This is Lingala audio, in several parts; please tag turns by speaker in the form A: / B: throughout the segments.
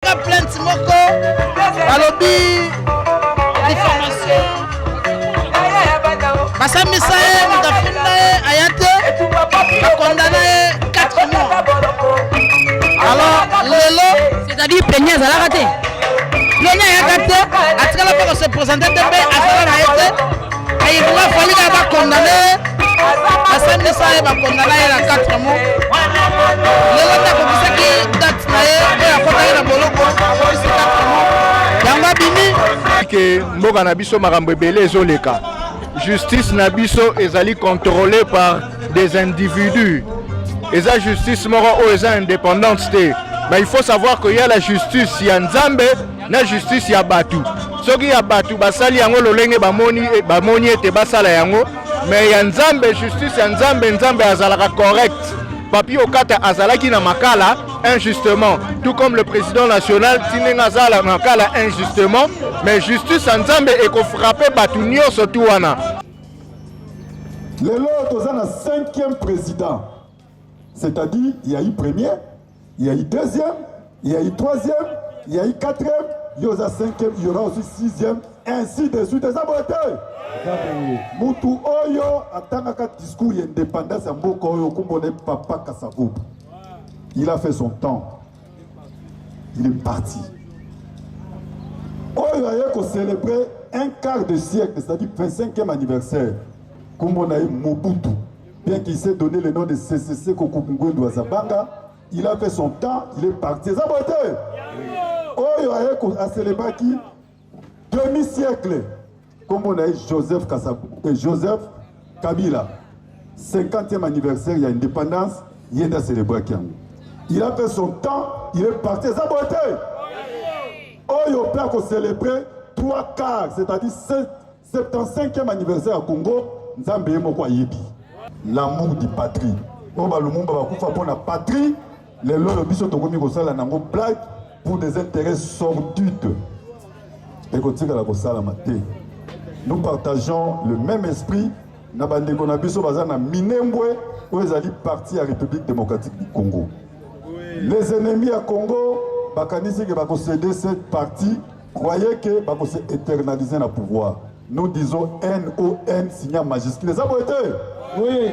A: plainte moko balobi diffamation basambisa ye mutafunda ye ayate bakondana ye 4 mois. Alors lelo
B: c'est-à-dire plaignant azalaka te
A: plaignant ayaka te atikala mpe kose présente te mpe azala na ye te ayibunga fali kaka bakondane basambisa ye bakondana ye na 4 mois. Lelo nde akokisaki date na ye oyo akotaki na boloko akokisi 4 mois yango abimi
C: ke mboka na biso makambo ebele ezoleka. Justice na biso ezali contrôlée par des individus. Et la justice moro est indépendante. Mais il faut savoir qu'il y a la justice, il y a Nzambe, la justice il y a Batu. Ce qui y a Batu, basali yango lolenge bamoni ete basala yango. Mais il y a Nzambe, justice il y a Nzambe, Nzambe azalaka correct. Papi okata azalaki na makala injustement. Tout comme le président national Tinenga azala makala injustement. Mais justice en Nzambe eko frapper Batu nyonso tu wana.
D: Lelo toza na 5e président. C'est-à-dire, il y a eu premier, il y a eu deuxième, il y a eu troisième, il y a eu 4e, il y aura 5e, il y aura aussi 6e, ainsi de suite. Ça va être. Moutou Oyo, attendant discours d'indépendance, à Mboko Oyo, comme Papa Kassavou. Il a fait son temps. Il est parti. Oyo a célébré un quart de siècle, c'est-à-dire 25e anniversaire, comme on a eu Mobutu. Bien qu'il s'est donné le nom de CCC Kokukungwe Douazabanga, il a fait son temps, il est parti. Ça va être. Oyo a célébré qui demi-siècle, comme on a eu Joseph Kabila. 50e anniversaire, il y a indépendance, il a célébré qui. Il a fait son temps, il est parti. Ça va être. Oyo peut célébrer 3 quarts, c'est-à-dire 75e anniversaire à Congo, Nzambe Moko Yebi. L'amour du patrie. On va le monde pour la patrie. Les lois biso tokomi kosala nango blague pour des intérêts sordides. Et kotika la kosala maté. Nous partageons le même esprit. Nabande konabiso bazana Minembwe où ils allaient parti à République démocratique du Congo. Les ennemis à Congo, bakanisi que bakosséder cette partie, croyaient que bakose éternaliser le pouvoir. Nous disons NON signal majuscule. Ça va être. Oui.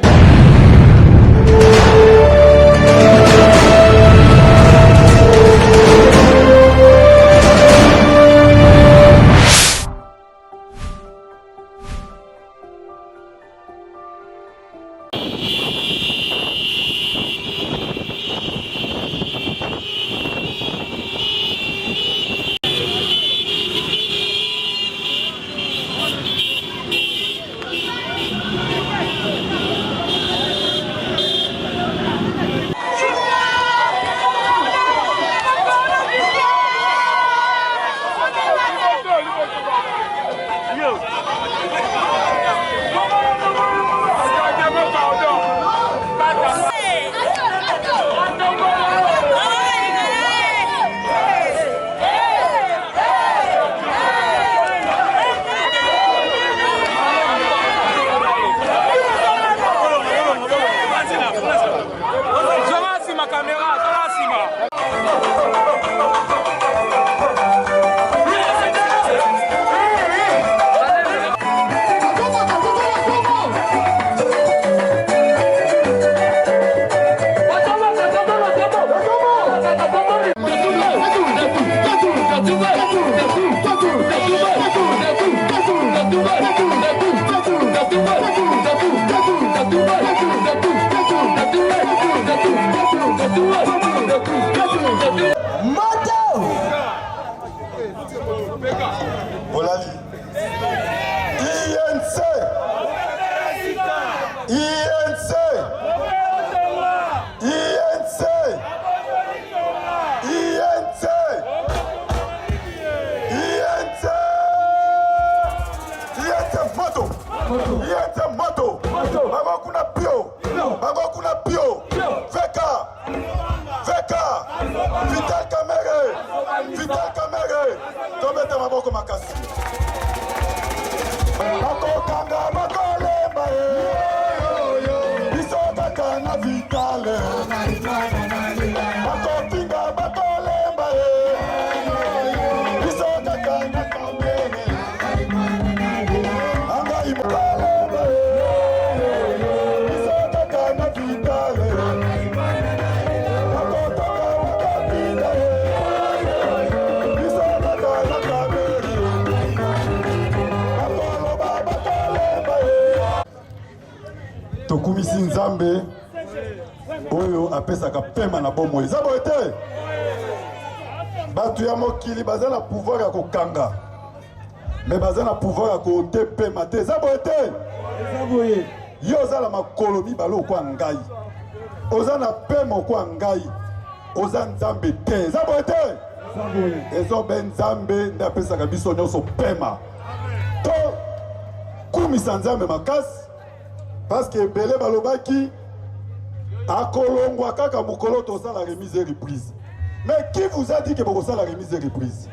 D: Veka, tokumisi nzambe oyo apesaka pema na bomoi eza boye te bato ya mokili baza na pouvoir ya kokanga me baza na pouvoir ya kote pema te eza boye te yo oza na makolo mibale okwa ngai oza na pema okwa ngai oza nzambe te eza boye te ezobe nzambe nde apesaka biso nyonso pema to kumisa nzambe makasi parce que ebele balobaki akolongwa kaka mokolo tosala remise et reprise mais qui vous a dit que bokosala remise et reprise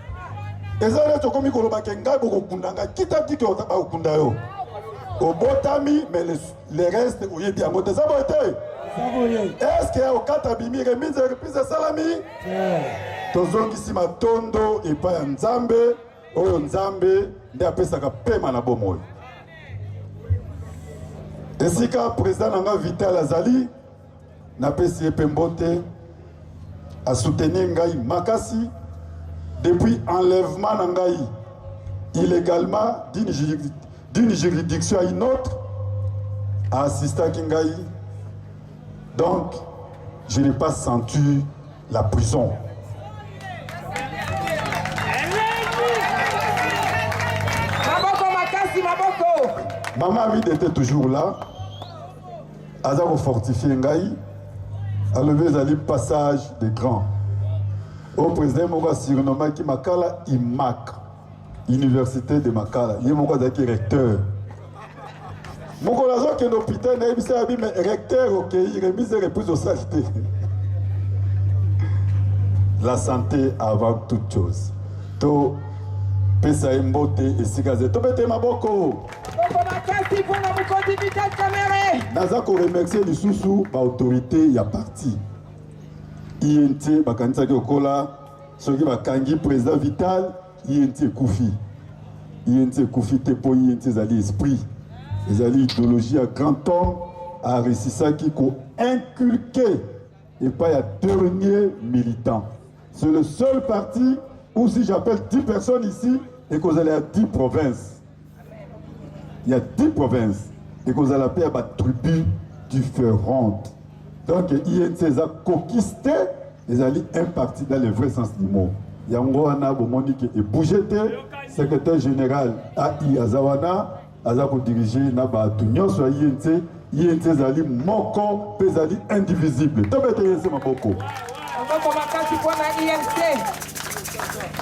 D: eza neti okomi kolobaki ngai bokokunda ngai kitaki ke bakokunda yo obotami mais le reste oyebi yango te eza boye te est ce que okata bimi remise et reprise esalami tozongisi matondo epai ya nzambe oyo nzambe nde apesaka pema na bomoi esika président na nga Vital azali napesi ye mpe mbote asoutenir ngai makasi depuis enlèvement na ngai illégalement d'une juridiction à une autre assistaki ngai donc je n'ai pas senti la prison. Maman Amide était toujours là. Azaro fortifié Ngaï. A levé Zali passage des grands. Au président Moga surnommé qui Makala IMAC, Université de Makala. Il y a Moga Zaki recteur. Mon collègue qui est l'hôpital, il mais recteur, ok, il remise et repousse au saleté. La santé avant toute chose. To pesa mbote esikaze. To bete maboko. Naza ko remercier lisusu ba autorité ya parti. INT bakanisa ki okola soki bakangi président Vital INT Koufi. INT Koufi te po INT zali esprit. Ezali idéologie à grand homme à Ressisaki ko inculqué et pas ya dernier militant. C'est le seul parti où si j'appelle 10 personnes ici et que vous allez à 10 provinces. Il y a 10 provinces et que vous allez appeler à des tribus différentes. Donc, INC a conquisté les alliés un parti dans le vrai sens du mot. Yango Ana Bomonique et Bougete, secrétaire général AI Azawana, Azako dirigé Naba Tunyon sur INC, INC Zali Moko, Pezali indivisible. Tobete INC Maboko.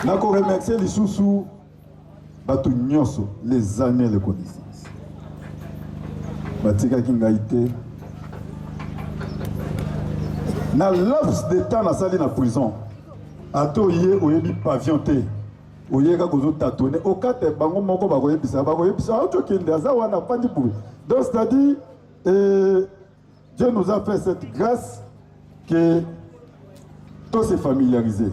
D: Nako remercier les sous-sous, Batu Nyonso, les années de connaissance. Batika Kingaïté. Na laps de temps na sali na prison. Ato yé oyebi pavillon te. Oyeka kozo tâtonner. Okate bango moko bakoyebisa auto kende azawana pandi pour. Donc c'est-à-dire Dieu nous a fait cette grâce que tout s'est familiarisé.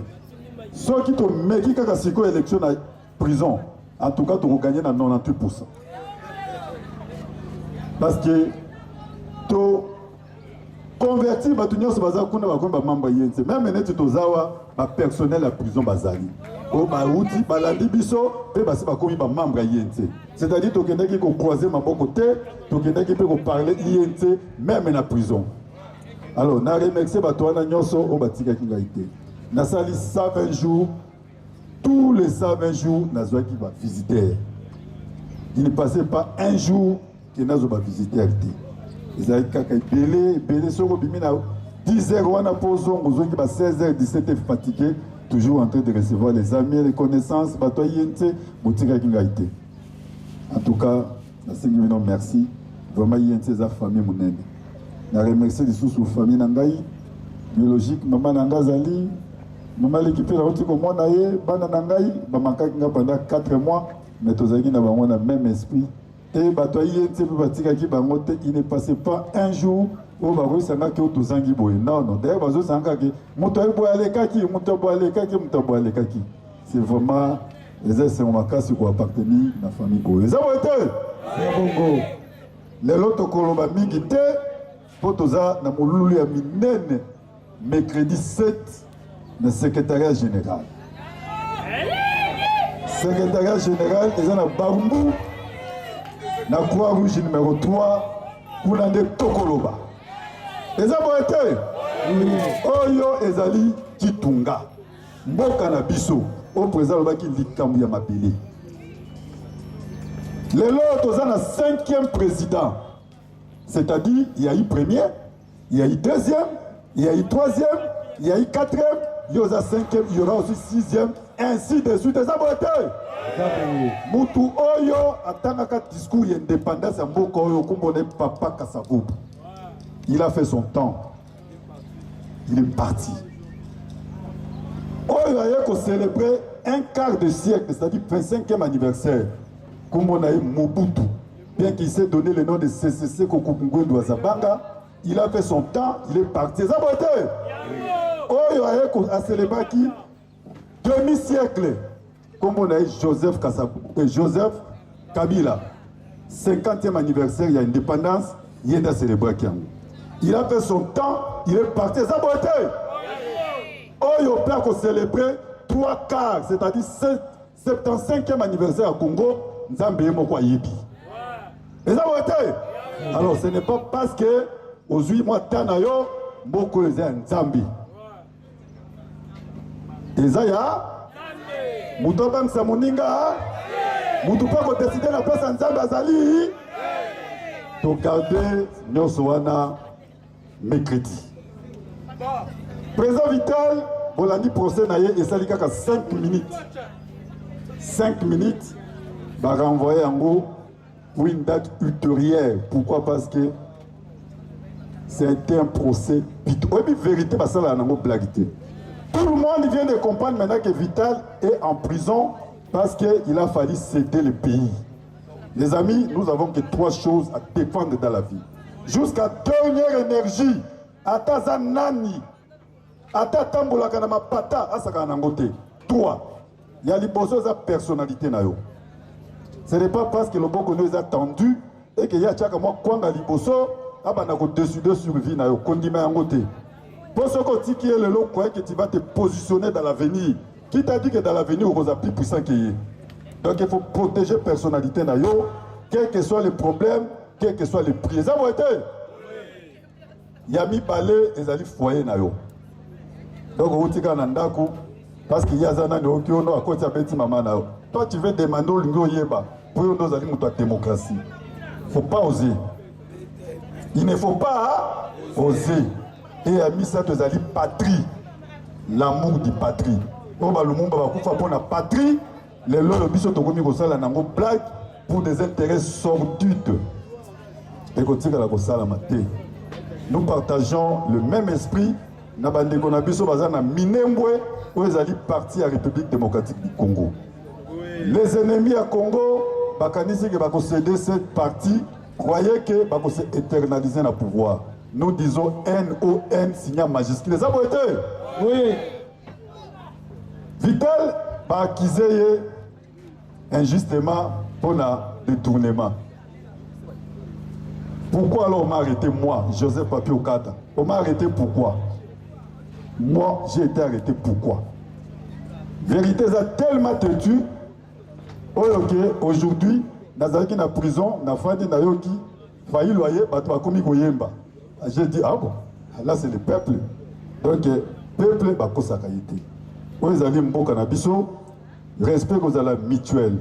D: Ceux qui ont méqui kaka siko élection na prison, en tout cas tu gagné na 98%. Parce que tu converti batunyo se baza kuna bakomba mamba yenze. Même neti tozawa ba personnel à prison bazali. O ba uti balandi biso pe basi bakomi ba membre yenze. C'est-à-dire to kendaki ko croiser maboko te, to kendaki pe ko parler yenze même na prison. Alors na remercier batwana nyonso o batika kingaité. Na sali 120 jours, tous les 120 jours, Nazwa qui va visiter. Il ne passait pas un jour que Nazwa va visiter. Ils avaient belé, sur 10h, on a posé, on a 16h, 17h fatigué, toujours en train de recevoir les amis, les connaissances, en tout cas, merci. Vraiment, il y a une famille. Je remercie les sous-familles Nangaï, biologique, maman Nangazali. Maman l'équipe la route comme on a eu, bana nangai, bamaka pendant 4 mois, mais tous les gens ont le même esprit. Et batoyi il ne passait pas un jour où baroui sanga ki otuzangi boy. Non non, d'ailleurs bazo sanga ki mutoy boale kaki, mutoy boale kaki. C'est vraiment les essais on makasi ko appartenir na famille boy. Ça va être. C'est bongo. Les loto koloba mingi te potoza na mululu ya minene mercredi 7 le secrétariat général. Secrétariat général, ils ont un Barumbu, la Croix-Rouge numéro 3, kuna nde tokoloba eza boye te oyo ezali kitunga mboka na biso oyo président alobaki likambo ya mabele lelo toza na 5e président, c'est-à-dire il y a eu premier, il y a eu deuxième, il y a eu troisième, il y a eu 4e, il y aura 5e, il y aura aussi 6e, ainsi de suite. Ça va être Moutou Oyo atangaka discours d'indépendance à Mboko Oyo Kumbone Papa Kassavou. Il a fait son temps. Il est parti. Oyo a célébré un quart de siècle, c'est-à-dire 25e anniversaire. Kumbone Mobutu. Bien qu'il s'est donné le nom de CCC Kokukungwe Douazabanga, il a fait son temps, il est parti. Ça va être Oyo a célébré qui demi-siècle. Comme on a eu Joseph Kabila, 50e anniversaire, il y a indépendance, il a célébré. Il a fait son temps, il est parti. Ça va être Oyo a célébré 3 quarts, c'est-à-dire 75e anniversaire à Congo, Nzambe Mokwa Yebi. Et ça va être alors ce n'est pas parce que aux 8 mois Tanayo, Moko est un Nzambi. Et ça y a Moutobang Samoninga, Moutoupa décider la place en Nzambi Azali. To garder Nyosoana mercredi. Président Vital, Bolani procès naye et ça lui a 5 minutes. 5 minutes, va renvoyer en gros pour une date ultérieure. Pourquoi? Parce que c'était un procès. Oui, vérité, parce que là, on a blaguité. Tout le monde vient de comprendre maintenant que Vital est en prison parce qu'il a fallu céder le pays. Les amis, nous avons que 3 choses à défendre dans la vie. Jusqu'à dernière énergie, ata zanani, ata tambola kanama pata, asaka nangote. 3. Il y a l'hypothèse de personnalité na yo. Ce n'est pas parce que le bon nous a tendu et qu'il y a chaque mois quand la liboso a décidé sur vie na yo condiment en côté. Pour ce que tu es le lot que tu vas te positionner dans l'avenir. Qui t'a dit que dans l'avenir on va plus puissant qu'il est. Donc il faut protéger la personnalité na yo, quels que soient les problèmes, quels que soient les prix. Ça va être. Il y a mis balai et ça foyer na yo. Donc on tika nandaku parce qu'il y a zana no qui on a côté petit maman na yo. Toi tu veux demander au lingo yeba pour nous aller dans la démocratie. Il ne faut pas oser. Il ne faut pas oser. Et a mis ça aux alliés patrie. L'amour de patrie. On va le monde va pour la patrie. Les lois de biso tokomi ko sala nango blague pour des intérêts sordides. Et continue à la kosala maté. Nous partageons le même esprit. Na bande ko na biso bazana minembwe où les alliés partis à la République démocratique du Congo. Les ennemis à Congo, bakanisi que va céder cette partie, croyez que va se éternaliser le pouvoir. Nous disons NON signal majuscule. Ça va être? Oui. Vital va accuser injustement pour le détournement. Pourquoi alors on m'a arrêté moi, Joseph Papi Okata? On m'a arrêté pourquoi? Moi, j'ai été arrêté pourquoi? Vérité, ça tellement têtu. Aujourd'hui, Nazaraki na prison, na fandi na yoki, failli loyer, bato bakomi koyemba. J'ai dit, ah bon, là c'est le peuple. Donc, peuple, bakosa kaïté. Vous allez mboka na biso, respect aux ala mutuel.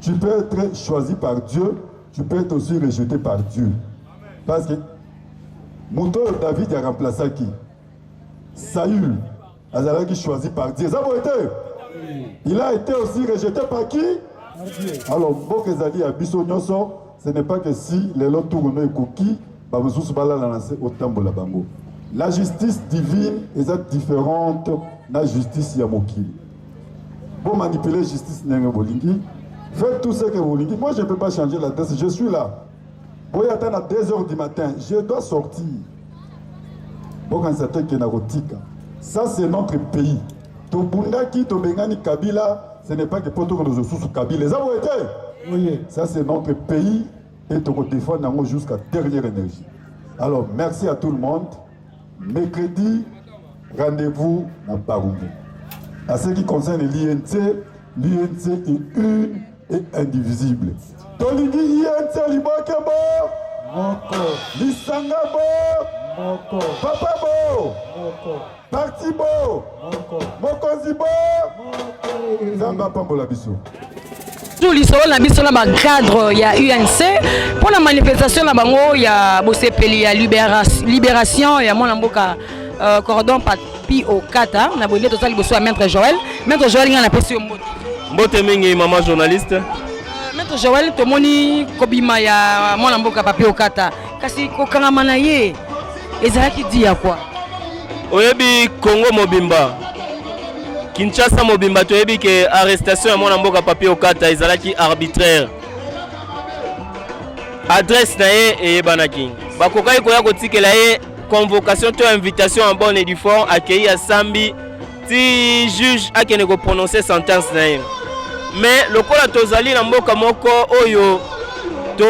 D: Tu peux être choisi par Dieu, tu peux être aussi rejeté par Dieu. Parce que, Mouto David a remplacé qui? Saül, Azalaki choisi par Dieu. Ça va être? Il a été aussi rejeté par qui? Alors, Bokezali à Bissonyoso, ce n'est pas que si les lots tournent et cookies, la justice divine est différente de la justice yamokili. Pour manipuler la justice bolingi, faites tout ce que vous voulez. Moi, je ne peux pas changer la tête. Je suis là. Pour y attendre à 2 h du matin, je dois sortir. Pour un certain Kenarotika. Ça, c'est notre pays. Tobundaki, Tobengani, Kabila, ce n'est pas que pour tout nous sous Kabila. Ça, vous êtes? Oui. Ça, c'est notre pays et tu défendre jusqu'à dernière énergie. Alors, merci à tout le monde. Mercredi, rendez-vous dans Barumbu. À ce qui concerne l'INC, l'INC est une et indivisible. Toligi INC, Libakebo, Lisangabo, Papa Bo, Parti Bo, Mokonzi Bo, Zamba Pambola Biso.
B: Tout l'histoire na biso na cadre ya UNC pour la manifestation na bango ya bosepeli ya libération ya mwana mboka cordon papi au kata na bonde total liboso ya maître Joël nga na pesi mbote
E: mbote mingi maman journaliste
B: maître Joël tomoni kobima ya mwana mboka papi au kata kasi kokangama na ye ezalaki dia quoi
E: oyebi Congo mobimba Kinshasa mobimba toyebi ke arrestation ya mwana mboka papi okata ezalaki arbitraire adresse na ye eyebanaki bakokaki koya kotikela ye convocation to invitation en bonne et due forme accueilli à Sambi ti juge akene ko prononcer sentence na ye mais lokola tozali na mboka moko oyo to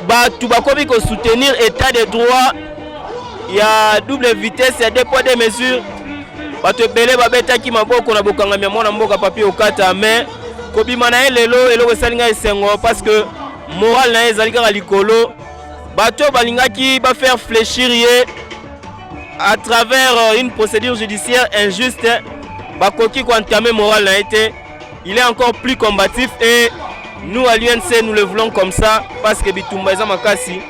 E: batu bakomi ko soutenir état de droit ya double vitesse ya deux poids deux mesures bato ebele babetaki maboko na bokangami ya mwana mboka papi okata mais kobima na ye lelo eloko esalinga esengo parce que moral na ye ezali kaka likolo bato balingaki bafaire fléchir ye à travers une procédure judiciaire injuste bakoki koentame moral na ye te il est encore plus combatif et nous à l'UNC nous le voulons comme ça parce que bitumba eza makasi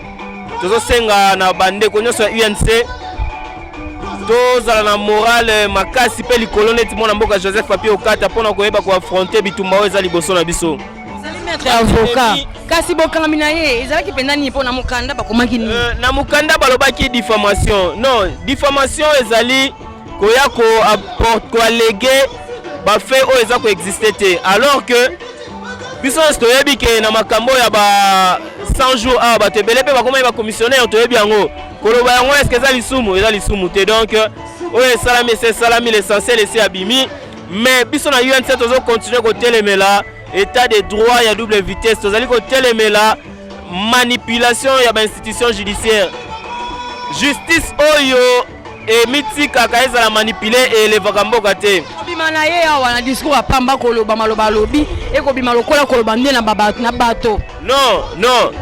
E: tozosenga na bandeko nyonso ya UNC tozala na morale makasi pe likolo neti mwana mboka Joseph Papi Okata pona koyeba ko affronter bitumba oyo eza liboso na biso.
B: Avocat kasi bokangami na ye ezalaki pendani pona mukanda bakomaki ni
E: na mukanda balobaki diffamation non diffamation ezali koya ko alléguer ba fait oyo eza ko exister te alors que biso toyebi ke na makambo ya ba 100 jours a ba tebele pe bakoma ba commissionnaire toyebi yango koloba yango est-ce que eza lisumu te donc oyo salami c'est salami l'essentiel c'est abimi mais biso na UNC tozo continuer ko telemela état de droit ya double vitesse tozali ko telemela manipulation ya ba institution judiciaire justice oyo et mitika kaeza la manipuler et le vagamboka te
B: bima na ye awa na discours apamba koloba maloba lobi e ko bima lokola koloba nde na bato
E: non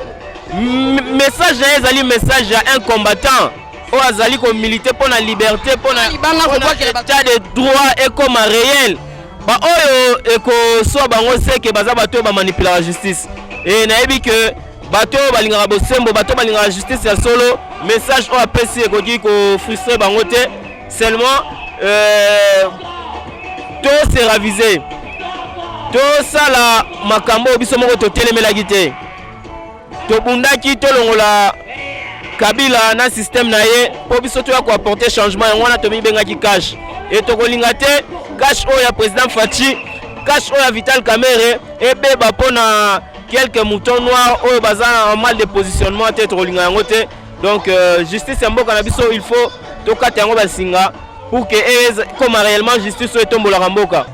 E: message na ezali message ya un combattant o azali ko militer pour la liberté pour la état de droit et comme réel ba oyo eko so bango seke baza bato ba manipuler la justice et nayebi que bato balingaka bosembo bato balingaka justice ya solo message o apesi ekoki ko frustrer bango te seulement to se raviser to sala makambo biso moko to telemelaki te to bundaki to longola Kabila na système na ye po biso to ya ko apporter changement yango na to mibengaki cash et to kolinga te cash o ya président Fachi cash o ya Vital Kamerhe et beba pona quelques moutons noirs au bazar en mal de positionnement tête rolinga yango te donc justice ya mboka na biso il faut to kata yango basinga pour que comme réellement justice soit tombola mboka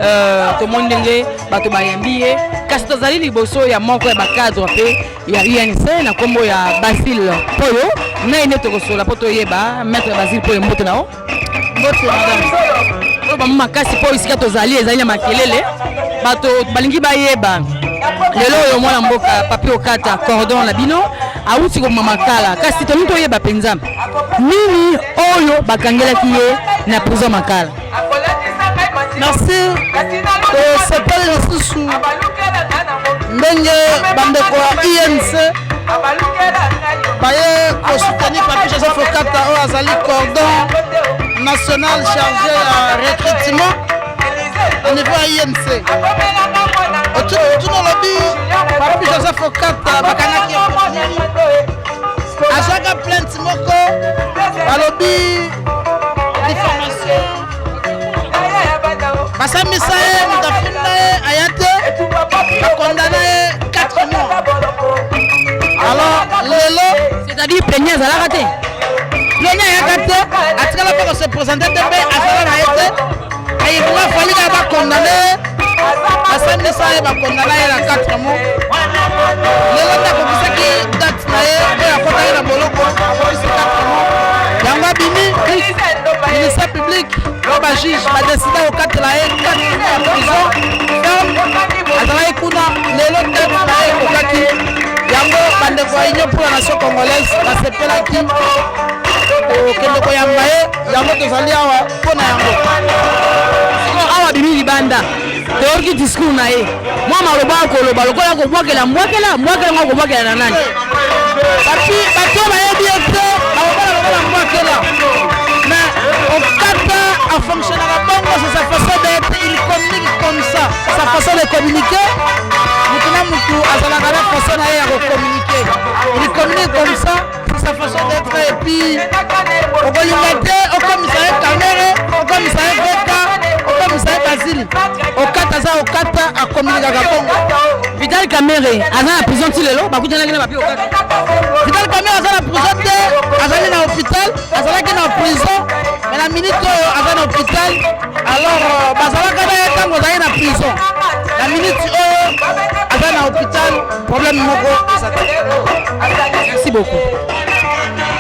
B: to mondenge bato bayambiye kasi tozali liboso ya moko ya bakadre pe ya UNC na kombo ya Basile Poyo na ine to kosola poto yeba maître Basile Poyo mbote nao mbote madame to ba makasi po isika tozali ezali na makelele bato balingi bayeba lelo yo mwana mboka Papi Okata cordon la bino auti ko mamakala kasi to mito yeba penza nini oyo bakangelaki ye na prison makala.
A: Merci. C'est pas le sous ndenge bandeko ya INC baye ko soutenir Papi Joseph Okata o azali cordon national chargé à recrutement au niveau ya INC. Otuno lobi Papi Joseph Okata bakangaki azaka plainte moko balobi diffamation basambisa ye mutafunda ye ayate bakondana ye 4 mois alors lelo
B: c'est-à-dire peña ezalaka te
A: peña ayaka te atikala mpe kose présente te mpe azala na ye te ayebunga falika bakondane basambisa ye bakondana ye na 4 mois lelo nde akokisaki date na ye oyo akotaki na boloko akokisi 4 mois yango abimi ministère public oyo bajuge badeside kokatela ye 4 mois ya prison ferme azalaki kuna lelo date na ye ekokaki yango bandeko ya union pour la nation congolaise basepelaki okende koyamba ye yango tozali awa mpona yango
B: awa bimi libanda toyoki discours na ye mwa maloba akoloba lokola kobwakela mbwakela ngo akobwakela na nani
A: bato bayebi ete bakokola lokola mbwakela mais okata afonctionnaka bongo c'est sa façon d'être il communique comme ça sa façon de communiquer mutu na mutu azalaka na façon na ye ya kocommuniquer il communique comme ça c'est sa façon d'être et puis okolinga te okomisa ye kamere okomisa ye veka okomisa ye basili okata aza okata akomunikaka bongo
B: Vital Kamerhe aza na prison ti lelo bakutanaki na bapi okata
A: Vital Kamerhe aza na prison te azali na hôpital azalaki na prison mais na minute oyo aza na hôpital alors bazalaka na ye ntango ozali na prison na minute oyo aza na hôpital problème moko eza te.
B: Merci beaucoup.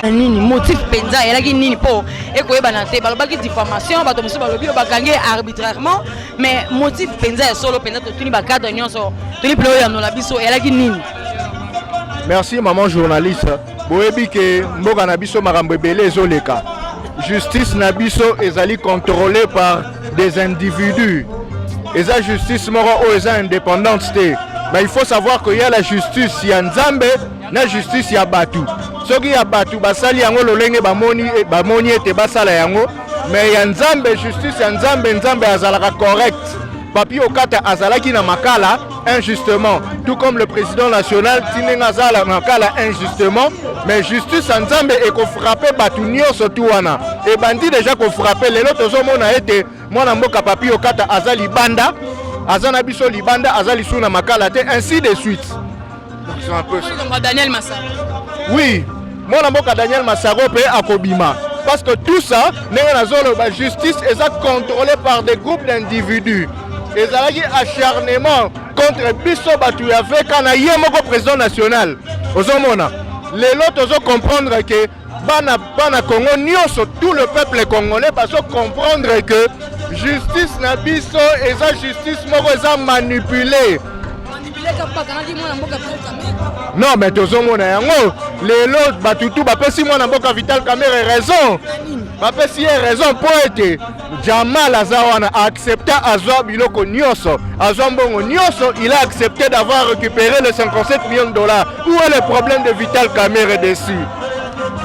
B: Nini motif penza elaki nini po ekoyebana te balobaki diffamation bato mosusu balobi bakangi arbitrairement mais motif penza ya solo penza totuni bakadre nyonso toli pelo ya nola biso elaki nini.
C: Merci maman journaliste. Boyebi ke mboka na biso makambo ebele ezoleka. Justice na biso ezali contrôlée par des individus. Eza justice moko oyo eza indépendante te. Mais il faut savoir qu'il y a la justice ya Nzambe na justice ya batu. Soki ya batu basali yango lolenge bamoni ete basala yango, mais ya Nzambe justice ya Nzambe azalaka correct. Papi Okata azalaki na makala injustement, tout comme le président national Tinenga azala makala injustement, mais justice ya Nzambe eko frapper batu nyonso tu wana. Et bandi déjà ko frapper lelo tozomona ete mwana mboka Papi Okata azali banda, azana biso libanda azali suna makala te, ainsi de suite. Donc c'est un peu ça.
B: Daniel Massaro.
C: Oui, mwana mboka Daniel Massaro pe akobima. Parce que tout ça, la justice est contrôlée par des groupes d'individus. Et ça a acharnement contre Bisso Batouyavé quand il y a un président national. Les autres doivent comprendre que Bana Congo, tout le peuple congolais doit comprendre que justice na Bisso et sa justice est manipulée. Non, mais tous les autres, Batutu, si moi n'a Vital Kamerhe raison. Si il a raison pour être Jamal Azawana a accepté Azwa Biloko Nyoso. Azwa Mbongo Nyoso, il a accepté d'avoir récupéré les 57 millions de dollars. Où est le problème de Vital Kamerhe dessus?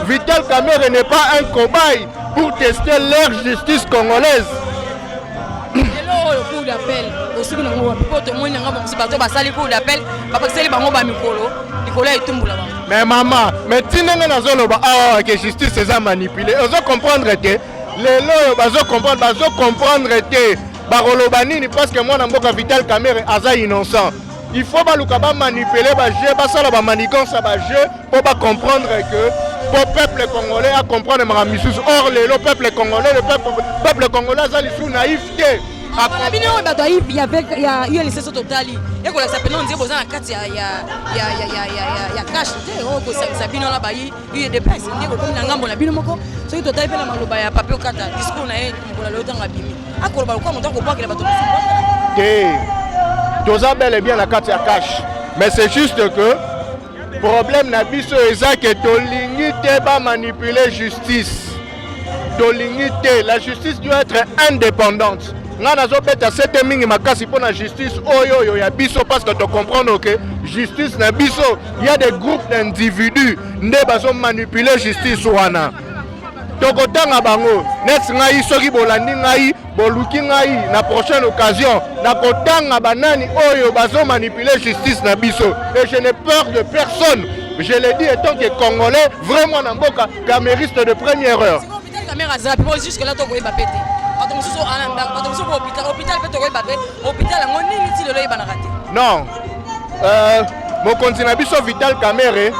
C: Vital Kamerhe n'est pas un cobaye pour tester leur justice congolaise.
B: Coup d'appel aussi que nous avons moins de bateau basali coup d'appel papa c'est les bango ba mikolo Nicolas etumbula ba
C: mais maman mais tinenga nazolo ba ah que justice c'est manipulé ozo comprendre que les loyo bazo comprendre que baroloba nini parce que moi na mboka Vital Kamerhe aza innocent il faut ba luka ba manipuler ba jeu ba sala ba manigance ba jeu pour ba comprendre que le peuple congolais a comprendre ma misusu or le peuple congolais le peuple congolais a sous naïveté.
B: Il y a eu un essai total. Et qu'on s'appelle non dire besoin la carte ya cash te ko sabino la bayi il des places ndiko comme na ngambo na bino moko so total pe na maloba ya Papi Okata discours na ye ko la lota ngabimi akoloba ko monta ko bwakela bato
C: te toza bel et bien la carte ya cash mais c'est juste que problème na biso eza que tolingi te ba manipuler justice tolingi te la justice doit être indépendante. Nga nazobeta sete mingi makasi pour la justice oyo ya biso parce que tu comprends que justice na biso il y a des groupes d'individus nde bazo manipuler justice wana tokotanga bango net ngai soki bolandi ngai boluki ngai na prochaine occasion na kotanga banani oyo bazo manipuler justice na biso et je n'ai peur de personne je le dis étant que congolais vraiment na mboka camériste de première heure
B: caméra za pour jusque là to ko ba pété
C: non, mon continent biso Vital Kamerhe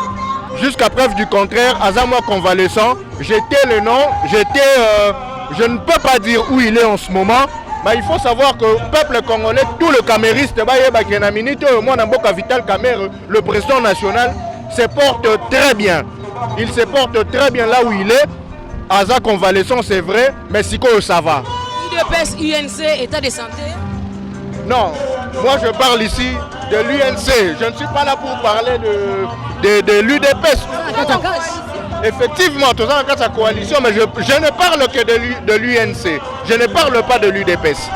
C: jusqu'à preuve du contraire, à moi convalescent, j'étais le nom, je ne peux pas dire où il est en ce moment, mais il faut savoir que le peuple congolais, tout le camériste, Vital Kamerhe, le président national, se porte très bien. Il se porte très bien là où il est. Aza convalescent, c'est vrai, mais si ça va.
B: UDPS, UNC, état de santé?
C: Non, moi je parle ici de l'UNC. Je ne suis pas là pour parler de l'UDPS. Effectivement, tout ça dans la coalition, mais je ne parle que de l'UNC. Je ne parle pas de l'UDPS.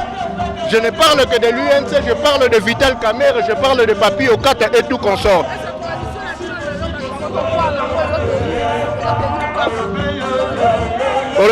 C: Je ne parle que de l'UNC, je parle de Vital Kamerhe, je parle de Papi Okata et tout consort. Au